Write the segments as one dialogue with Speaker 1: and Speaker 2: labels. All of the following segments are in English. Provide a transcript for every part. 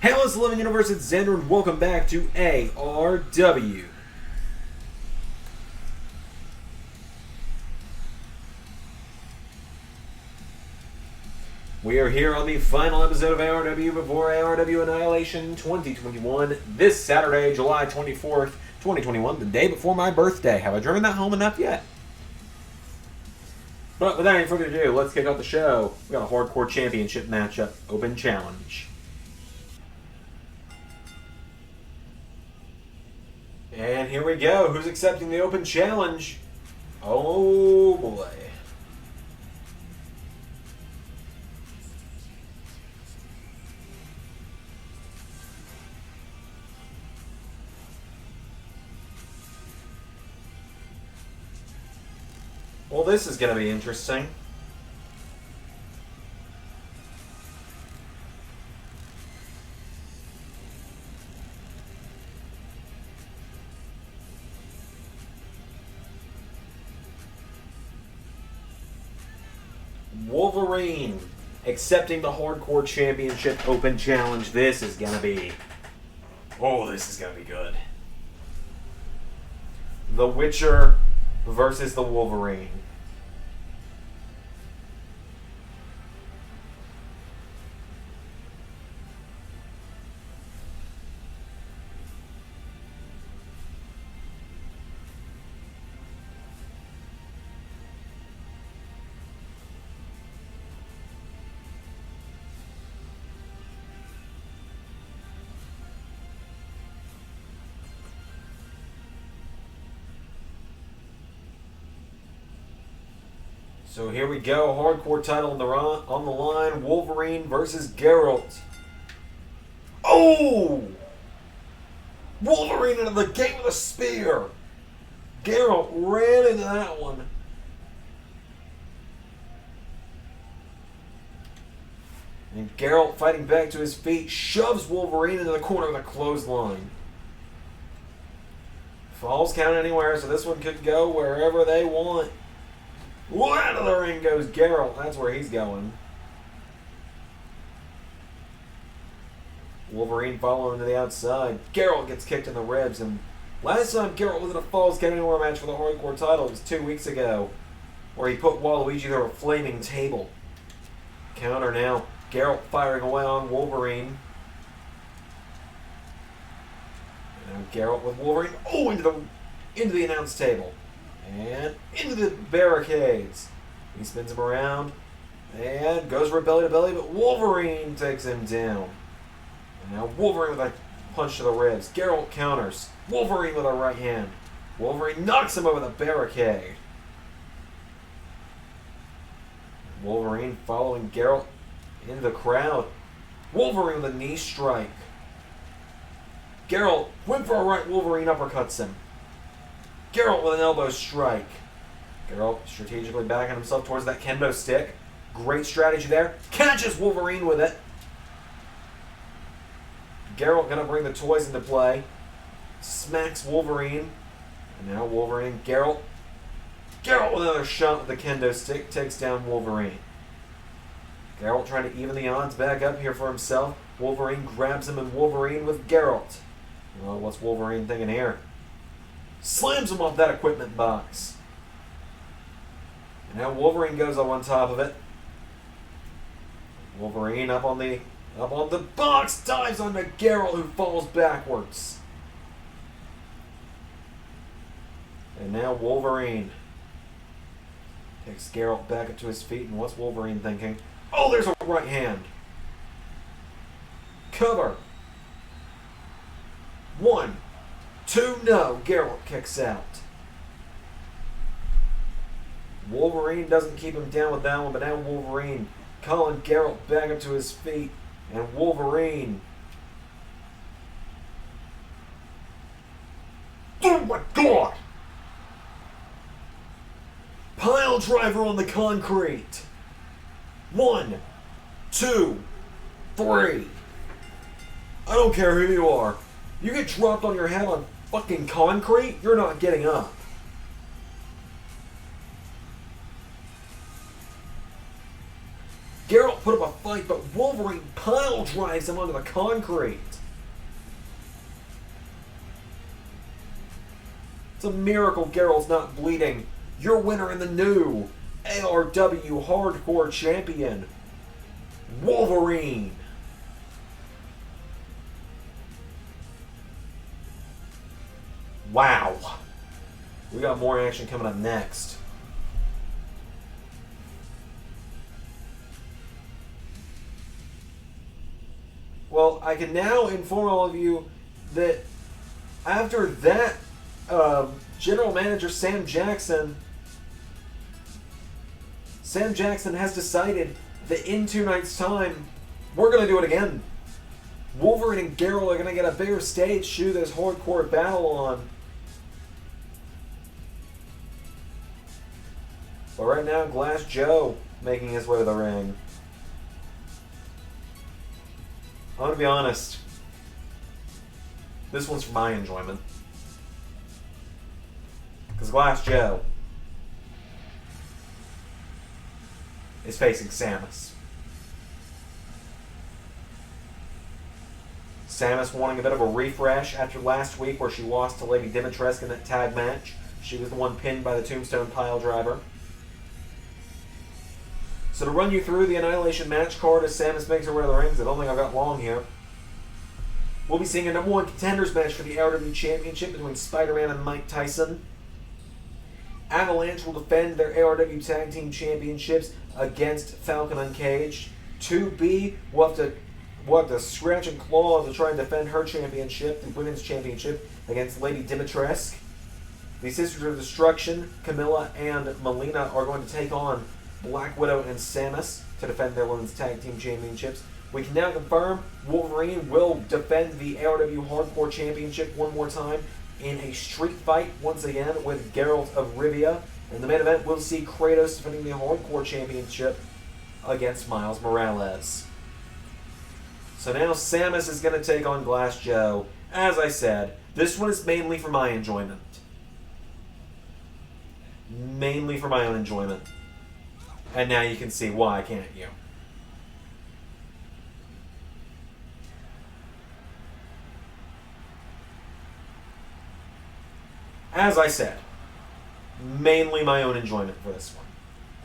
Speaker 1: Hello, it's the Living Universe, it's Xander, and welcome back to ARW. We are here on the final episode of ARW before ARW Annihilation 2021, this Saturday, July 24th, 2021, the day before my birthday. Have I driven that home enough yet? But without any further ado, let's kick off the show. We got a Hardcore Championship matchup, Open Challenge. And here we go. Who's accepting the Open Challenge? Oh boy. Well, this is going to be interesting. Wolverine accepting the Hardcore Championship Open Challenge. This is going to be... oh, this is going to be good. The Witcher versus the Wolverine. So here we go, hardcore title on the line, Wolverine versus Geralt. Oh! Wolverine into the gate with a spear. Geralt ran into that one. And Geralt, fighting back to his feet, shoves Wolverine into the corner with a clothesline. Falls count anywhere, so this one could go wherever they want. Out of the ring goes Geralt. That's where he's going. Wolverine following to the outside. Geralt gets kicked in the ribs. And last time Geralt was in a Falls Count Anywhere match for the Hardcore title, it was 2 weeks ago, where he put Waluigi through a flaming table. Counter now. Geralt firing away on Wolverine. And now Geralt with Wolverine. Oh, into the announce table. And into the barricades. He spins him around and goes for belly to belly, but Wolverine takes him down. And now Wolverine with a punch to the ribs. Geralt counters. Wolverine with a right hand. Wolverine knocks him over the barricade. Wolverine following Geralt into the crowd. Wolverine with a knee strike. Geralt went for a right. Wolverine uppercuts him. Geralt with an elbow strike. Geralt strategically backing himself towards that kendo stick. Great strategy there. Catches Wolverine with it. Geralt gonna bring the toys into play. Smacks Wolverine. And now Wolverine and Geralt. Geralt with another shot with the kendo stick. Takes down Wolverine. Geralt trying to even the odds back up here for himself. Wolverine grabs him and Wolverine with Geralt. Well, what's Wolverine thinking here? Slams him off that equipment box. And now Wolverine goes up on top of it. Wolverine up on the box, dives onto Geralt, who falls backwards. And now Wolverine takes Geralt back up to his feet, and what's Wolverine thinking? Oh, there's a right hand. Cover. 1, 2, no. Geralt kicks out. Wolverine doesn't keep him down with that one, but now Wolverine calling Geralt back up to his feet. And Wolverine. Oh my god! Pile driver on the concrete. 1, 2, 3. I don't care who you are. You get dropped on your head on fucking concrete, you're not getting up. Geralt put up a fight, but Wolverine pile drives him onto the concrete. It's a miracle Geralt's not bleeding. Your winner in the new ARW Hardcore Champion, Wolverine. Wow. We got more action coming up next. Well, I can now inform all of you that after that, General Manager Sam Jackson has decided that in 2 nights' time, we're going to do it again. Wolverine and Geralt are going to get a bigger stage to shoot this hardcore battle on. But right now, Glass Joe making his way to the ring. I'm going to be honest. This one's for my enjoyment. Because Glass Joe is facing Samus. Samus wanting a bit of a refresh after last week where she lost to Lady Dimitrescu in that tag match. She was the one pinned by the Tombstone Piledriver. So to run you through the Annihilation match card as Samus makes her way to the rings, I don't think I've got long here. We'll be seeing a number 1 contenders match for the ARW Championship between Spider-Man and Mike Tyson. Avalanche will defend their ARW Tag Team Championships against Falcon Uncaged. 2B will have to scratch and claw to try and defend her championship, the Women's Championship, against Lady Dimitrescu. The Sisters of Destruction, Camilla and Melina, are going to take on Black Widow and Samus to defend their Women's Tag Team Championships. We can now confirm Wolverine will defend the ARW Hardcore Championship one more time in a street fight once again with Geralt of Rivia. In the main event, we'll see Kratos defending the Hardcore Championship against Miles Morales. So now Samus is going to take on Glass Joe. As I said, this one is mainly for my enjoyment. Mainly for my own enjoyment. And now you can see why, can't you? As I said, mainly my own enjoyment for this one.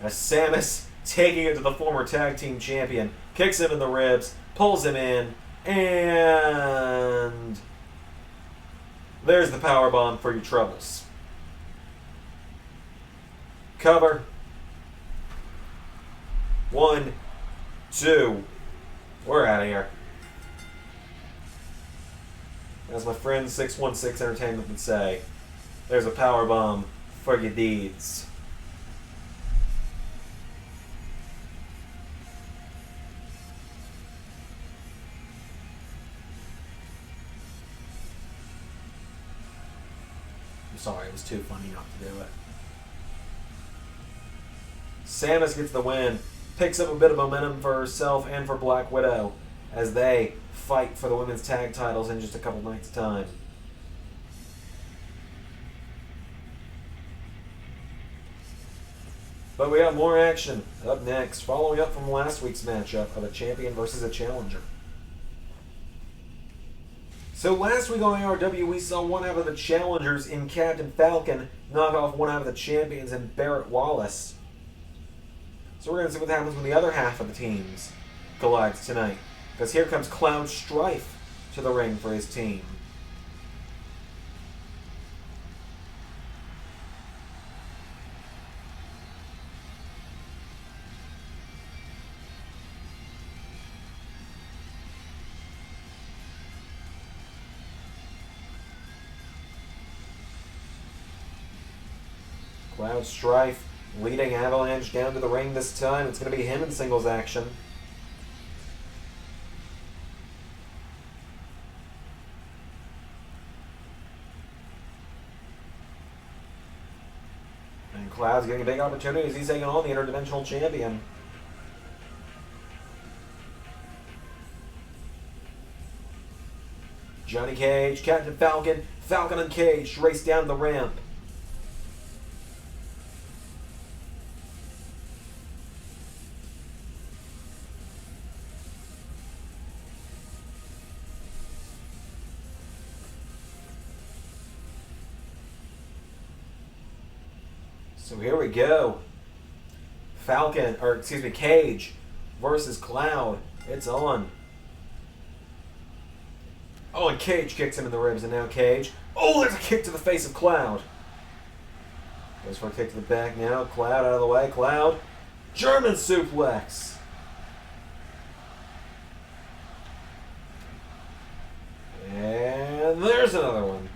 Speaker 1: As Samus, taking it to the former tag team champion, kicks him in the ribs, pulls him in, and there's the powerbomb for your troubles. Cover. 1, 2, we're out of here. As my friend 616 Entertainment would say, there's a power bomb for your deeds. I'm sorry, it was too funny not to do it. Samus gets the win. Picks up a bit of momentum for herself and for Black Widow as they fight for the women's tag titles in just a couple nights' time. But we got more action up next, following up from last week's matchup of a champion versus a challenger. So last week on ARW, we saw one half of the challengers in Captain Falcon knock off one half of the champions in Barrett Wallace. So we're going to see what happens when the other half of the teams collides tonight. Because here comes Cloud Strife to the ring for his team. Cloud Strife leading Avalanche down to the ring this time. It's going to be him in singles action. And Cloud's getting a big opportunity as he's taking on the Interdimensional Champion. Johnny Cage, Captain Falcon, Falcon and Cage race down the ramp. So here we go. Cage versus Cloud. It's on. Oh, and Cage kicks him in the ribs, and now Cage. Oh, there's a kick to the face of Cloud. Goes for a kick to the back now. Cloud out of the way. Cloud. German suplex. And there's another one.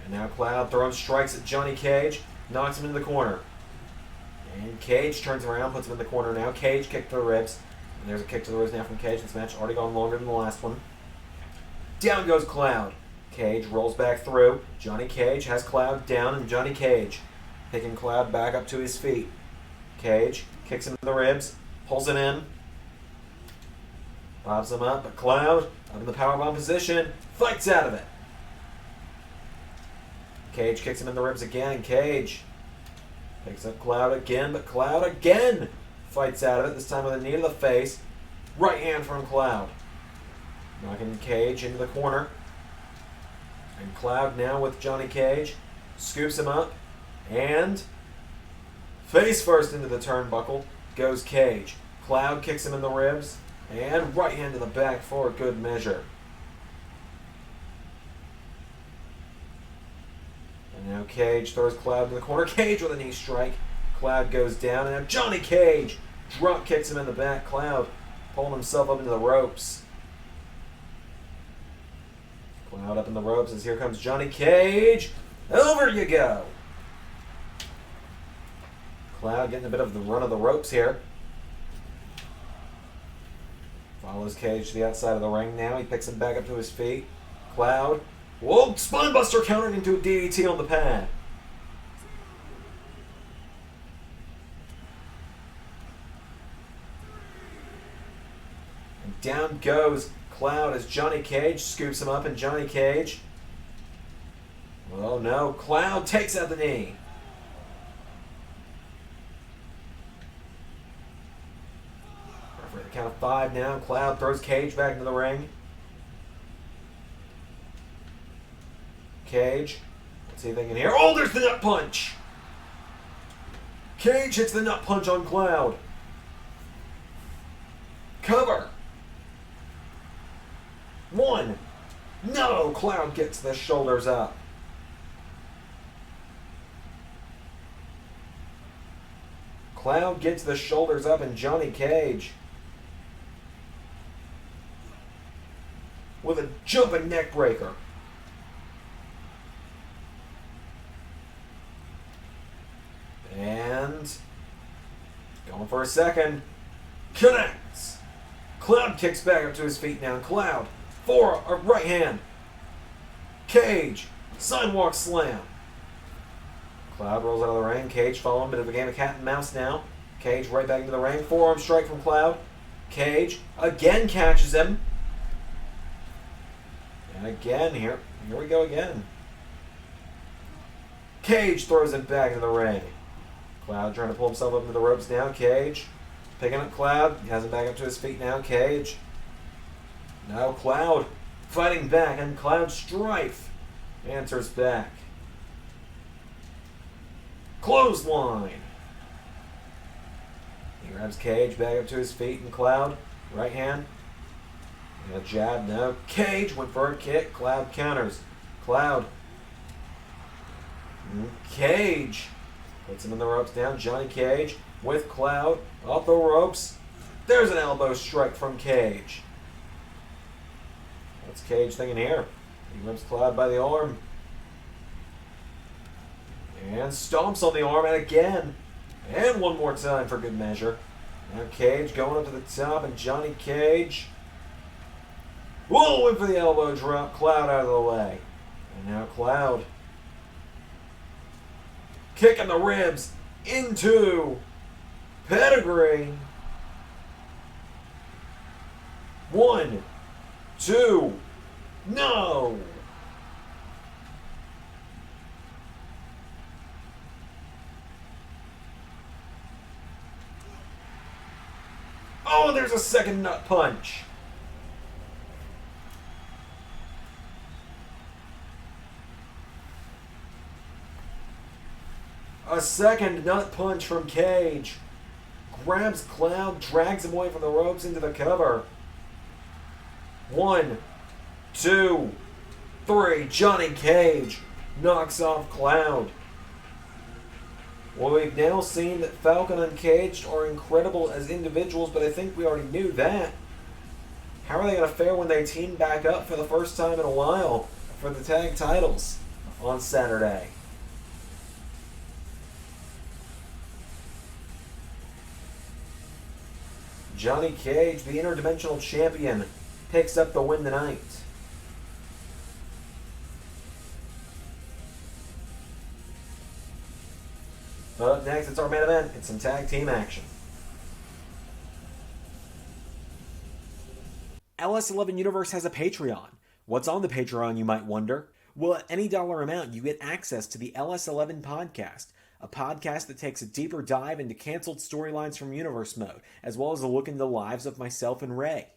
Speaker 1: And now Cloud throws strikes at Johnny Cage. Knocks him into the corner. And Cage turns around, puts him in the corner now. Cage kicked to the ribs. And there's a kick to the ribs now from Cage. This match already gone longer than the last one. Down goes Cloud. Cage rolls back through. Johnny Cage has Cloud down, and Johnny Cage picking Cloud back up to his feet. Cage kicks him in the ribs, pulls it in, pops him up, but Cloud, up in the powerbomb position, fights out of it. Cage kicks him in the ribs again, and Cage picks up Cloud again, but Cloud again fights out of it, this time with a knee to the face. Right hand from Cloud. Knocking Cage into the corner. And Cloud now with Johnny Cage. Scoops him up. And face first into the turnbuckle goes Cage. Cloud kicks him in the ribs. And right hand to the back for a good measure. And now Cage throws Cloud in the corner. Cage with a knee strike. Cloud goes down. And now Johnny Cage drop kicks him in the back. Cloud pulling himself up into the ropes. Cloud up in the ropes as here comes Johnny Cage. Over you go. Cloud getting a bit of the run of the ropes here. Follows Cage to the outside of the ring now. He picks him back up to his feet. Cloud. Whoa, Spinebuster countered into a DDT on the pad. And down goes Cloud as Johnny Cage scoops him up, and Johnny Cage. Oh no, Cloud takes out the knee. For the count of 5 now, Cloud throws Cage back into the ring. Cage, what's he thinking here? Oh, there's the nut punch! Cage hits the nut punch on Cloud. Cover. 1. No! Cloud gets the shoulders up. Cloud gets the shoulders up, and Johnny Cage with a jumping neck breaker. And going for a second. Connects. Cloud kicks back up to his feet now. Cloud. Right hand. Cage. Sidewalk slam. Cloud rolls out of the ring. Cage following, bit of a game of cat and mouse now. Cage right back into the ring. Forearm strike from Cloud. Cage again catches him. And again here we go again. Cage throws him back into the ring. Cloud trying to pull himself up into the ropes now. Cage picking up Cloud. He has him back up to his feet now. Cage. Now Cloud fighting back, and Cloud Strife answers back. Clothesline. He grabs Cage back up to his feet, and Cloud, right hand. And a jab now. Cage went for a kick. Cloud counters. Cloud. Cage puts him in the ropes down. Johnny Cage with Cloud off the ropes. There's an elbow strike from Cage. What's Cage thinking here? He rips Cloud by the arm. And stomps on the arm, and again. And one more time for good measure. Now Cage going up to the top, and Johnny Cage. Whoa, went for the elbow drop. Cloud out of the way. And now Cloud. Kicking the ribs into pedigree. 1, 2, no! Oh, there's a second nut punch. A second nut punch from Cage. Grabs Cloud, drags him away from the ropes into the cover. 1, 2, 3. Johnny Cage knocks off Cloud. Well, we've now seen that Falcon and Cage are incredible as individuals, but I think we already knew that. How are they going to fare when they team back up for the first time in a while for the tag titles on Saturday? Johnny Cage, the Interdimensional Champion, picks up the win tonight. But up next, it's our main event. It's some tag team action. LS11 Universe has a Patreon. What's on the Patreon, you might wonder? Well, at any dollar amount, you get access to the LS11 podcast, a podcast that takes a deeper dive into canceled storylines from Universe Mode, as well as a look into the lives of myself and Ray.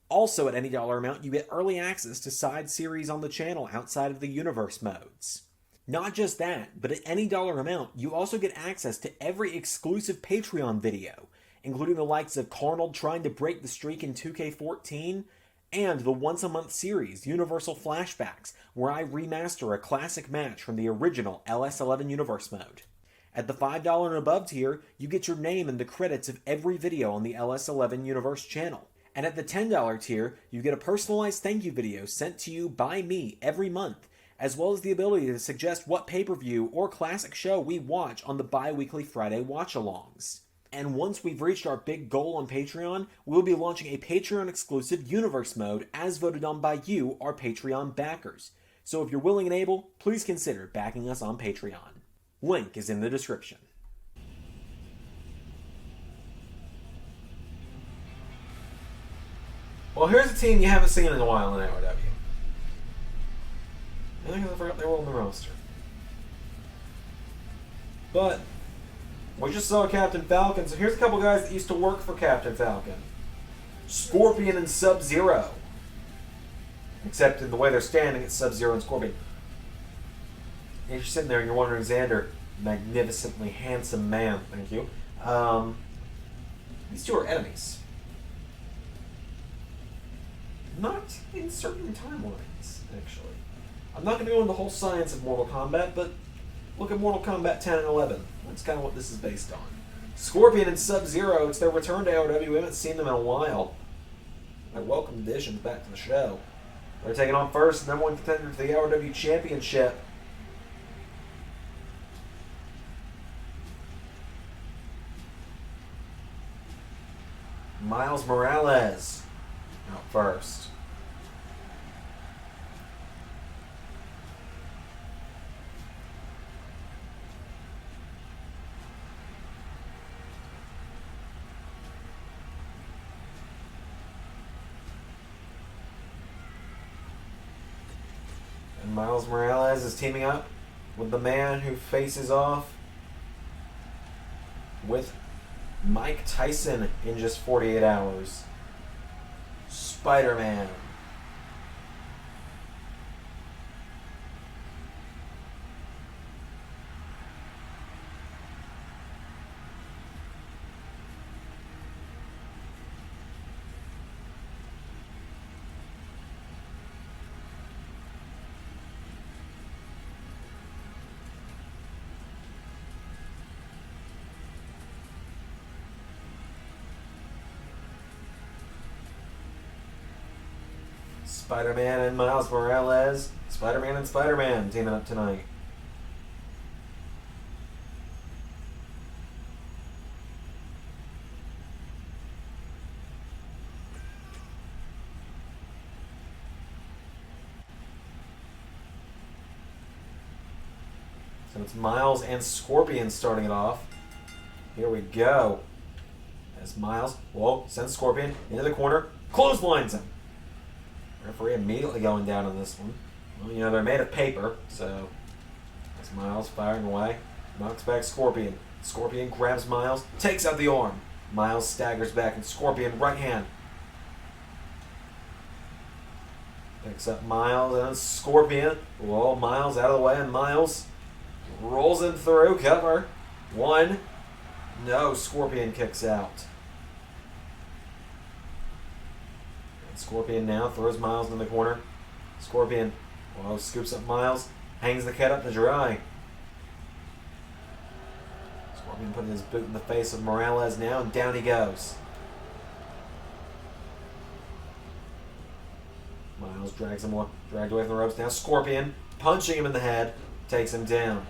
Speaker 1: Also, at any dollar amount, you get early access to side series on the channel outside of the Universe modes. Not just that, but at any dollar amount, you also get access to every exclusive Patreon video, including the likes of Carnold trying to break the streak in 2K14, and the once-a-month series, Universal Flashbacks, where I remaster a classic match from the original LS11 Universe mode. At the $5 and above tier, you get your name in the credits of every video on the LS11 Universe channel. And at the $10 tier, you get a personalized thank you video sent to you by me every month, as well as the ability to suggest what pay-per-view or classic show we watch on the bi-weekly Friday watch-alongs. And once we've reached our big goal on Patreon, we'll be launching a Patreon-exclusive Universe mode as voted on by you, our Patreon backers. So if you're willing and able, please consider backing us on Patreon. Link is in the description. Well, here's a team you haven't seen in a while in ARW. I think I forgot they were on the roster. But we just saw Captain Falcon, so here's a couple guys that used to work for Captain Falcon. Scorpion and Sub-Zero. Except in the way they're standing, it's Sub-Zero and Scorpion. And you're sitting there and you're wondering, Xander, magnificently handsome man, thank you. These two are enemies. Not in certain timelines, actually. I'm not going to go into the whole science of Mortal Kombat, but look at Mortal Kombat 10 and 11. That's kind of what this is based on. Scorpion and Sub-Zero, it's their return to ARW. We haven't seen them in a while. My welcome additions back to the show. They're taking on first, number one contender to the ARW Championship. Miles Morales out first. And Miles Morales is teaming up with the man who faces off with Mike Tyson in just 48 hours. Spider-Man. Spider-Man and Miles Morales. Spider-Man and Spider-Man teaming up tonight. So it's Miles and Scorpion starting it off. Here we go. As Miles, whoa, sends Scorpion into the corner, clotheslines him. Referee immediately going down on this one. Well, you know, they're made of paper, so as Miles firing away, knocks back Scorpion. Scorpion grabs Miles, takes out the arm. Miles staggers back, and Scorpion right hand picks up Miles and Scorpion. Whoa, Miles out of the way, and Miles Rolls him through. Cover. 1. No. Scorpion kicks out. And Scorpion now throws Miles in the corner. Scorpion, well, scoops up Miles. Hangs the cat up to dry. Scorpion putting his boot in the face of Morales now, and down he goes. Miles dragged away from the ropes. Now Scorpion, punching him in the head, takes him down.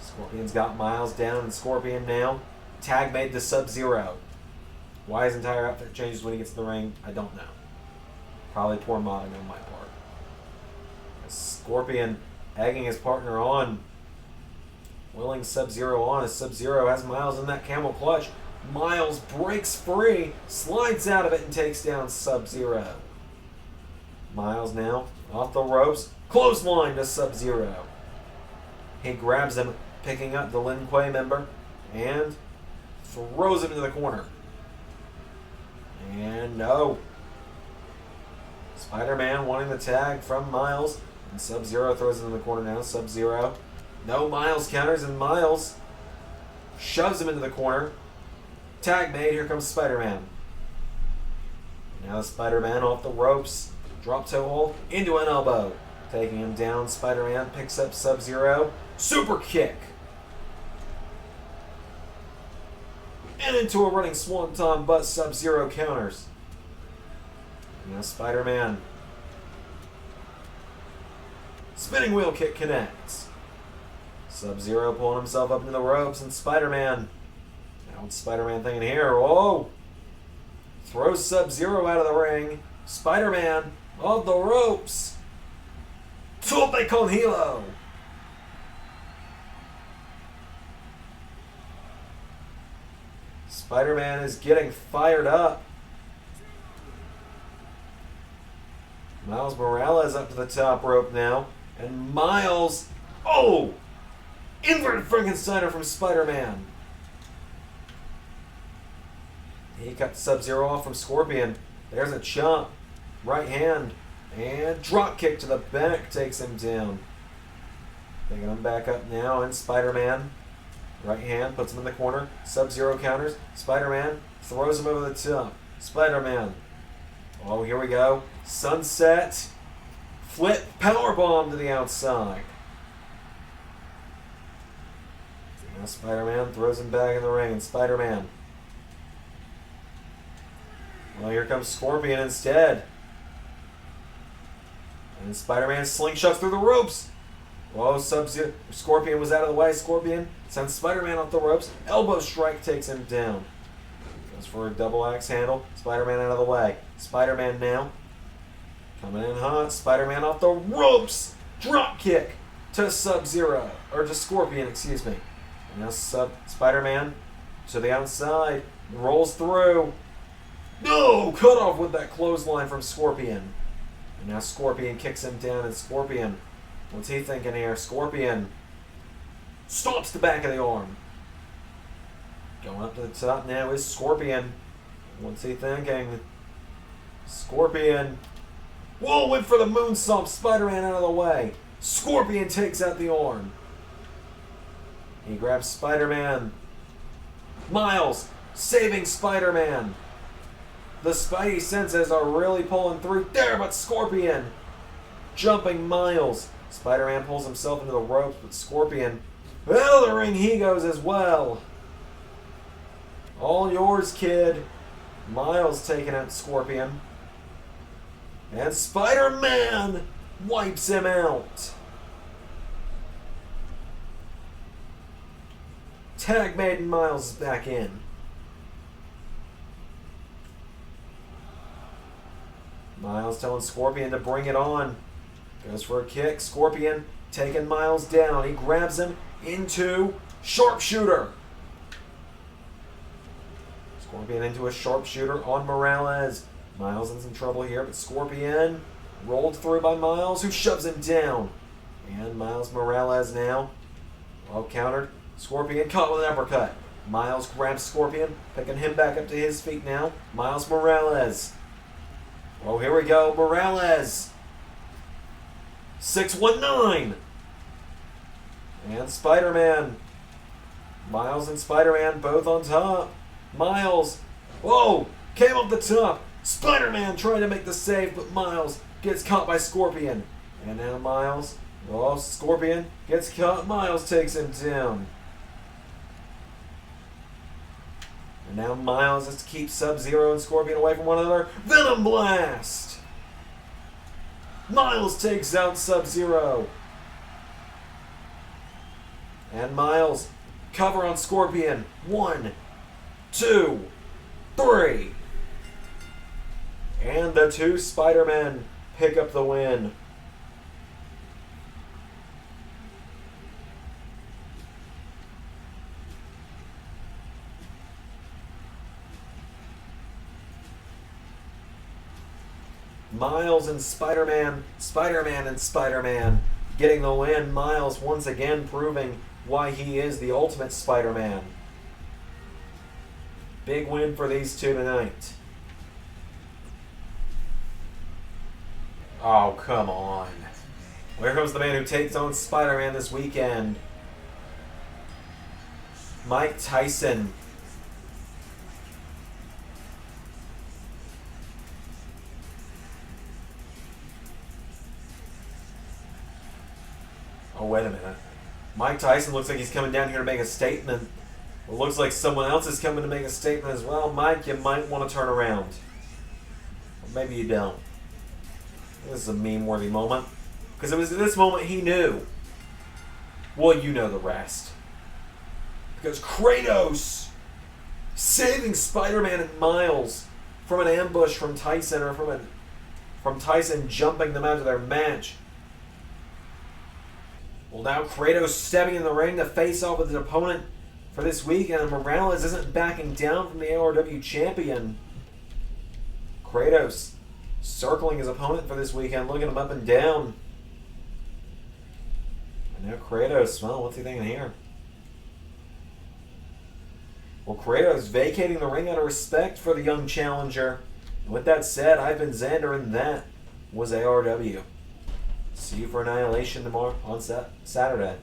Speaker 1: Scorpion's got Miles down, and Scorpion now tag made to Sub-Zero. Why his entire outfit changes when he gets in the ring, I don't know. Probably poor modding on my part. Scorpion egging his partner on. Willing Sub-Zero on as Sub-Zero has Miles in that camel clutch. Miles breaks free, slides out of it, and takes down Sub-Zero. Miles now off the ropes. Clothesline to Sub-Zero. He grabs him, picking up the Lin Kuei member, and throws him into the corner. And no. Spider-Man wanting the tag from Miles. And Sub-Zero throws him in the corner now. Sub-Zero. No, Miles counters, and Miles shoves him into the corner. Tag made. Here comes Spider-Man. Now Spider-Man off the ropes. Drop toe hold into an elbow. Taking him down. Spider-Man picks up Sub-Zero. Super kick. And into a running swanton, but Sub-Zero counters. Now Spider-Man. Spinning wheel kick connects. Sub-Zero pulling himself up into the ropes, and Spider-Man. Now what's Spider-Man thinking here? Whoa! Throws Sub-Zero out of the ring. Spider-Man off the ropes. Tope con Hilo. Spider-Man is getting fired up. Miles Morales up to the top rope now. And Miles... Oh! Inverted Frankensteiner from Spider-Man. He cut Sub-Zero off from Scorpion. There's a chop. Right hand. And drop kick to the back takes him down. Picking him back up now. And Spider-Man. Right hand puts him in the corner. Sub-Zero counters. Spider-Man throws him over the top. Spider-Man. Oh, here we go. Sunset. Flip powerbomb to the outside. Now Spider-Man throws him back in the ring. And Spider-Man. Well, here comes Scorpion instead. And Spider-Man slingshots through the ropes. Whoa, Sub-Zero. Scorpion was out of the way. Scorpion sends Spider-Man off the ropes. Elbow strike takes him down. Goes for a double axe handle. Spider-Man out of the way. Spider-Man now. Coming in hot. Spider-Man off the ropes. Drop kick to Sub-Zero. Or to Scorpion, excuse me. And now Spider-Man to the outside. Rolls through. No! Cut off with that clothesline from Scorpion. And now Scorpion kicks him down. And Scorpion... What's he thinking here? Scorpion stops the back of the arm. Going up to the top now is Scorpion. What's he thinking? Scorpion. Whoa, went for the moonsault. Spider-Man out of the way. Scorpion takes out the arm. He grabs Spider-Man. Miles saving Spider-Man. The Spidey senses are really pulling through there, but Scorpion jumping Miles. Spider-Man pulls himself into the ropes, but Scorpion, out of the ring he goes as well. All yours, kid. Miles taking out Scorpion. And Spider-Man wipes him out. Tag made and Miles is back in. Miles telling Scorpion to bring it on. Goes for a kick. Scorpion taking Miles down. He grabs him into sharpshooter. Scorpion into a sharpshooter on Morales. Miles in some trouble here, but Scorpion rolled through by Miles, who shoves him down. And Miles Morales now. Well countered. Scorpion caught with an uppercut. Miles grabs Scorpion, picking him back up to his feet now. Miles Morales. Oh, here we go. Morales. 619. And Spider-Man. Miles and Spider-Man both on top. Miles. Whoa! Came up the top. Spider-Man trying to make the save, but Miles gets caught by Scorpion. And now Miles. Oh, Scorpion gets caught. Miles takes him down. And now Miles has to keep Sub-Zero and Scorpion away from one another. Venom Blast! Miles takes out Sub-Zero. And Miles, cover on Scorpion. 1, 2, 3. And the two Spider-Men pick up the win. Miles and Spider-Man, Spider-Man and Spider-Man getting the win. Miles once again proving why he is the ultimate Spider-Man. Big win for these two tonight. Oh, come on. Where comes the man who takes on Spider-Man this weekend? Mike Tyson. Oh, wait a minute. Mike Tyson looks like he's coming down here to make a statement. It looks like someone else is coming to make a statement as well. Mike, you might want to turn around. Or maybe you don't. This is a meme-worthy moment. Because it was at this moment he knew. Well, you know the rest. Because Kratos saving Spider-Man and Miles from an ambush from Tyson, or from Tyson jumping them out of their match. Well, now Kratos stepping in the ring to face off with his opponent for this week, and Morales isn't backing down from the ARW champion. Kratos circling his opponent for this weekend, looking him up and down. And now Kratos, well, what's he thinking here? Well, Kratos vacating the ring out of respect for the young challenger. And with that said, I've been Xander, and that was ARW. See you for Annihilation tomorrow on Saturday.